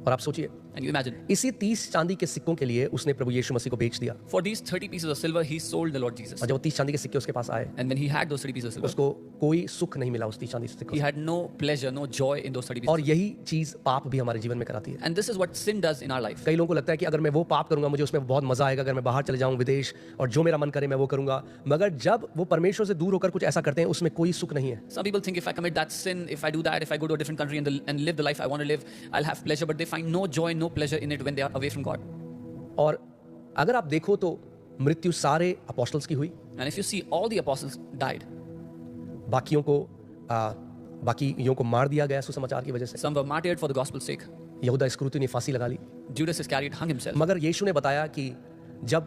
और आप सोचिए, And you imagine, इसी 30 चांदी के सिक्कों के लिए उसने प्रभु यीशु मसीह को बेच दिया। for these 30 pieces of silver, he sold the Lord Jesus. और जब वो 30 चांदी के सिक्के उसके पास आए, And when he had those 30 pieces of silver, उसको कोई सुख नहीं मिला उस 30 चांदी के सिक्कों he से। had no pleasure, no joy in those 30 pieces. और यही चीज पाप भी हमारे जीवन में कराती है। And this is what sin does in our life. कई लोगों को लगता है कि अगर मैं वो पाप करूंगा मुझे उसमें बहुत मजा आएगा, अगर मैं बाहर चले जाऊं विदेश और जो मेरा मन करे मैं वो करूंगा, मगर जब वो परमेश्वर से दूर होकर कुछ ऐसा करते हैं उसमें कोई सुख नहीं है। Some people think if I commit that sin, if I do that, if I go to a different country and live the life I want to live, I'll have pleasure, but they find no joy, no pleasure in it when they are away from God. और अगर आप देखो तो मृत्यु सारे apostles की हुई, And if you see, all the apostles died. बाकियों को मार दिया गया सुसमाचार की वजह से। Some were martyred for the gospel's sake. यहूदा इस्करियोती ने फांसी लगा ली। Judas Iscariot hung himself. मगर यीशु ने बताया कि जब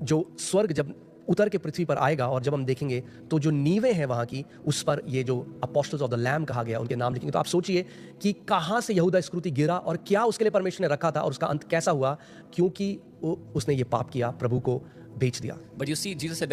जो स्वर्ग जब उतर के पृथ्वी पर आएगा और जब हम देखेंगे तो जो नींवें हैं वहां की, उस पर ये जो अपोस्टल्स ऑफ द लैम्ब कहा गया उनके नाम लिखेंगे। तो आप सोचिए कि कहां से यहूदा इस्करियोती गिरा और क्या उसके लिए परमेश्वर ने रखा था और उसका अंत कैसा हुआ, क्योंकि उसने ये पाप किया, प्रभु को बेच दिया। But you see, Jesus said,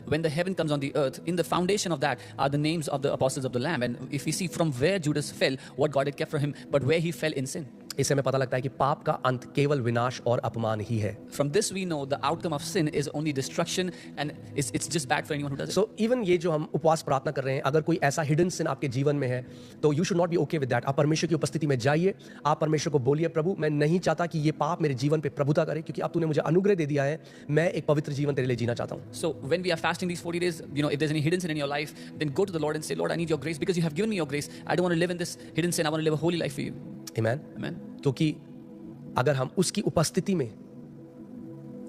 when the heaven comes on the earth, in the foundation of that are the names of the apostles of the Lamb. And if we see from where Judas fell, what God had kept for him, but where he fell in sin. इससे हमें पता लगता है कि पाप का अंत केवल विनाश और अपमान ही है। From this we know the outcome of sin is only destruction, and it's just bad for anyone who does it. So even ये जो हम उपवास प्रार्थना कर रहे हैं, अगर कोई ऐसा हिडन सिन आपके जीवन में है तो you should not be okay with that। आप परमेश्वर की उपस्थिति में जाइए, आप परमेश्वर को बोलिए, प्रभु मैं नहीं चाहता कि ये पाप मेरे जीवन पे प्रभुता करे, क्योंकि अब तूने मुझे अनुग्रह दे दिया है, मैं एक पवित्र जीवन तेरे लिए जीना चाहता हूँ। So when we are fasting these 40 days, if there's any hidden sin in your life, then go to the Lord and say, Lord, I need your grace because you have given me your grace. I don't want to live in this hidden sin. I want to live a holy life for you. Amen। Amen. क्योंकि अगर हम उसकी उपस्थिति में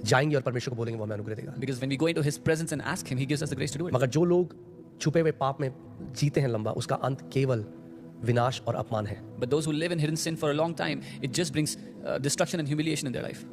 जाएंगे और परमेश्वर को बोलेंगे, वो हमें अनुग्रह देगा। Because when we go into His presence and ask Him, He gives us the grace to do it. मगर जो लोग छुपे हुए पाप में जीते हैं लंबा, उसका अंत केवल विनाश और अपमान है। But those who live in hidden sin for a long time, it just brings destruction and humiliation in their life.